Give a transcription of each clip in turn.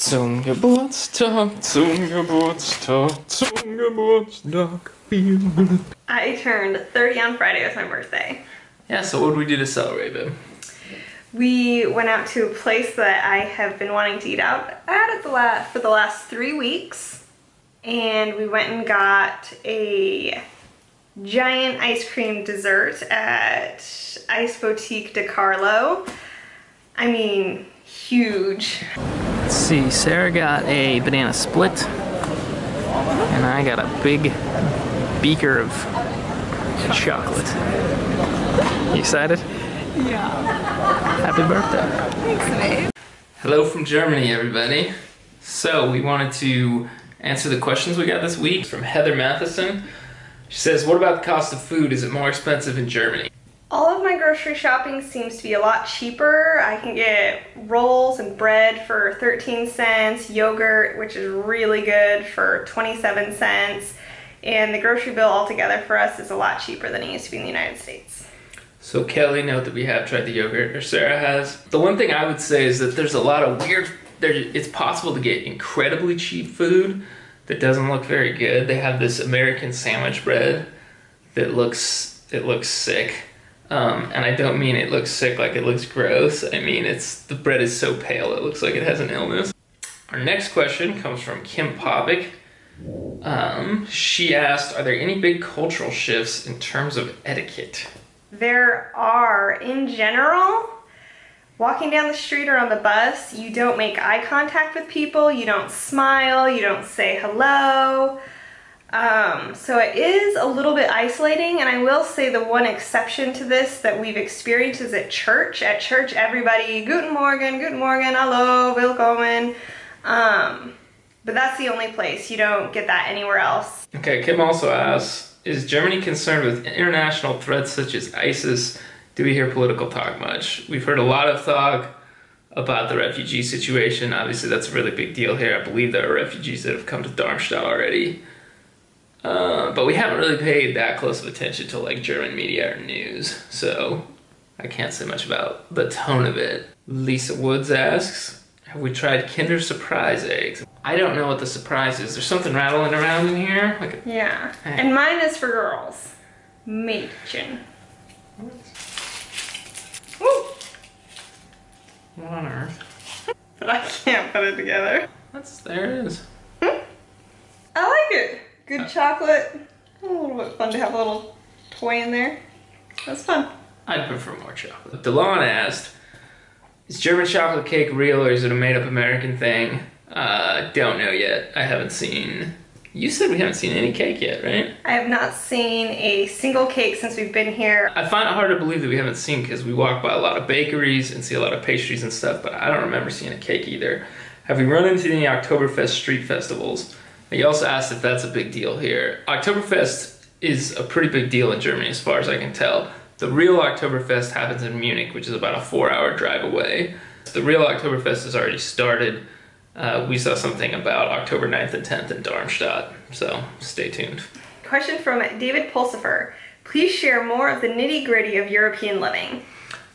Zum Geburtstag, zum Geburtstag, zum Geburtstag, viel Glück. I turned 30 on Friday. It was my birthday. Yeah, so what did we do to celebrate, babe? We went out to a place that I have been wanting to eat out at for the last 3 weeks. And we went and got a giant ice cream dessert at Ice Boutique de Carlo. I mean, huge. Let's see, Sarah got a banana split, and I got a big beaker of chocolate. You excited? Yeah. Happy birthday. Thanks, babe. Hello from Germany, everybody. So we wanted to answer the questions we got this week from Heather Matheson. She says, what about the cost of food? Is it more expensive in Germany? All of my grocery shopping seems to be a lot cheaper. I can get rolls and bread for 13 cents, yogurt, which is really good, for 27 cents, and the grocery bill altogether for us is a lot cheaper than it used to be in the United States. So Kelly, note that we have tried the yogurt, or Sarah has. The one thing I would say is that there's a lot of it's possible to get incredibly cheap food that doesn't look very good. They have this American sandwich bread that looks sick. And I don't mean it looks sick like it looks gross. I mean, the bread is so pale it looks like it has an illness. Our next question comes from Kim Popick. She asked, are there any big cultural shifts in terms of etiquette? There are. In general, walking down the street or on the bus, you don't make eye contact with people, you don't smile, you don't say hello. So it is a little bit isolating, and I will say the one exception to this that we've experienced is at church. At church, everybody, guten Morgen, hallo, willkommen. But that's the only place. You don't get that anywhere else. Okay, Kim also asks, is Germany concerned with international threats such as ISIS? Do we hear political talk much? We've heard a lot of talk about the refugee situation. Obviously, that's a really big deal here. I believe there are refugees that have come to Darmstadt already. But we haven't really paid that close of attention to like German media or news, so I can't say much about the tone of it. Lisa Woods asks, have we tried Kinder Surprise eggs? I don't know what the surprise is. There's something rattling around in here. Yeah, and mine is for girls. Mädchen. Woo! What on earth? But I can't put it together. There it is. I like it. Good chocolate. A little bit fun to have a little toy in there. That's fun. I'd prefer more chocolate. Delon asked, is German chocolate cake real or is it a made-up American thing? Don't know yet. I haven't seen... You said we haven't seen any cake yet, right? I have not seen a single cake since we've been here. I find it hard to believe that we haven't seen because we walk by a lot of bakeries and see a lot of pastries and stuff, but I don't remember seeing a cake either. Have we run into any Oktoberfest street festivals? He also asked if that's a big deal here. Oktoberfest is a pretty big deal in Germany as far as I can tell. The real Oktoberfest happens in Munich, which is about a 4-hour drive away. The real Oktoberfest has already started. We saw something about October 9th and 10th in Darmstadt, so stay tuned. Question from David Pulsifer. Please share more of the nitty-gritty of European living.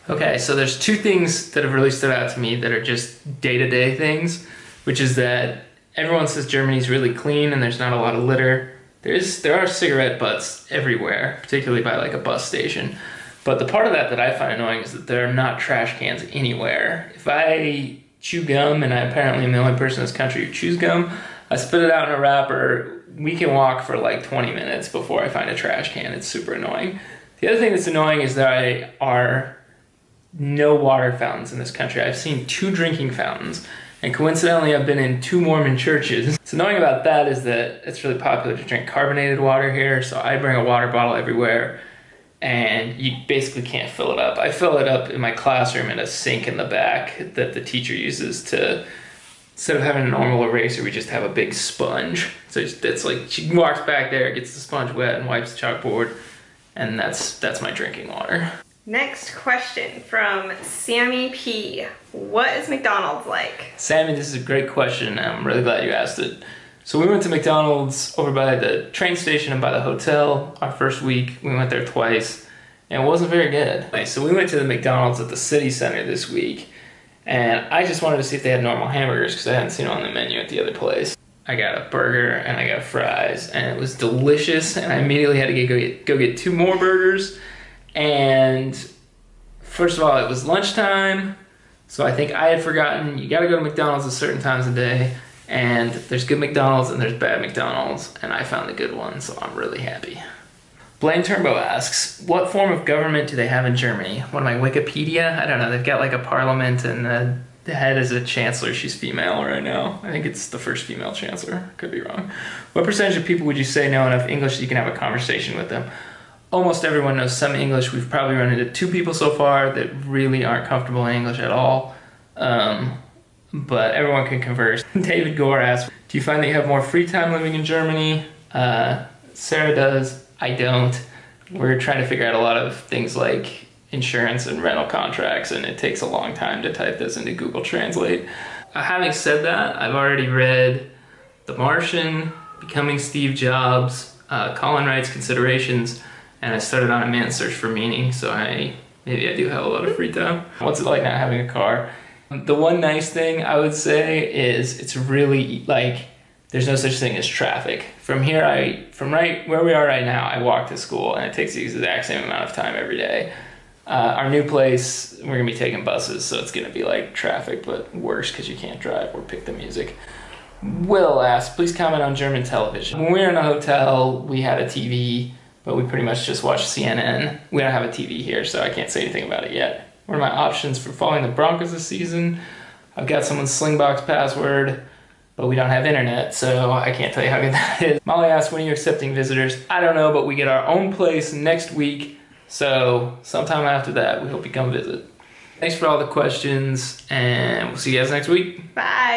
Okay, so there's two things that have really stood out to me that are just day-to-day things, which is that everyone says Germany's really clean and there's not a lot of litter. There are cigarette butts everywhere, particularly by like a bus station. But the part of that I find annoying is that there are not trash cans anywhere. If I chew gum, and I apparently am the only person in this country who chews gum, I spit it out in a wrapper, we can walk for like 20 minutes before I find a trash can. It's super annoying. The other thing that's annoying is there are no water fountains in this country. I've seen 2 drinking fountains, and coincidentally I've been in 2 Mormon churches. What's annoying about that is that it's really popular to drink carbonated water here, so I bring a water bottle everywhere, and you basically can't fill it up. I fill it up in my classroom in a sink in the back that the teacher uses to, instead of having a normal eraser, we just have a big sponge. So it's like, she walks back there, gets the sponge wet and wipes the chalkboard, and that's my drinking water. Next question from Sammy P. What is McDonald's like? Sammy, this is a great question. I'm really glad you asked it. So we went to McDonald's over by the train station and by the hotel our first week. We went there twice, and it wasn't very good. So we went to the McDonald's at the city center this week, And I just wanted to see if they had normal hamburgers because I hadn't seen it on the menu at the other place. I got a burger and I got fries and it was delicious, and I immediately had to go get 2 more burgers. And first of all, it was lunchtime, so I think I had forgotten you gotta go to McDonald's at certain times of day, and there's good McDonald's and there's bad McDonald's, and I found the good one, so I'm really happy. Blaine Turnbow asks, what form of government do they have in Germany? What am I, Wikipedia? I don't know, they've got like a parliament and the head is a chancellor. She's female right now. I think it's the first female chancellor. Could be wrong. What percentage of people would you say know enough English that you can have a conversation with them? Almost everyone knows some English. We've probably run into 2 people so far that really aren't comfortable in English at all. But everyone can converse. David Gore asks, do you find that you have more free time living in Germany? Sarah does. I don't. We're trying to figure out a lot of things like insurance and rental contracts, and it takes a long time to type this into Google Translate. Having said that, I've already read The Martian, Becoming Steve Jobs, Colin Wright's Considerations, and I started on A Man's Search for Meaning, so maybe I do have a lot of free time. What's it like not having a car? The one nice thing I would say is it's really like there's no such thing as traffic. From right where we are right now, I walk to school and it takes the exact same amount of time every day. Our new place, we're gonna be taking buses, so it's gonna be like traffic, but worse because you can't drive or pick the music. Will asks, please comment on German television. When we were in a hotel, we had a TV, but we pretty much just watched CNN. We don't have a TV here, so I can't say anything about it yet. What are my options for following the Broncos this season? I've got someone's Slingbox password, but we don't have internet, so I can't tell you how good that is. Molly asks, when are you accepting visitors? I don't know, but we get our own place next week, so sometime after that, we hope you come visit. Thanks for all the questions, and we'll see you guys next week. Bye.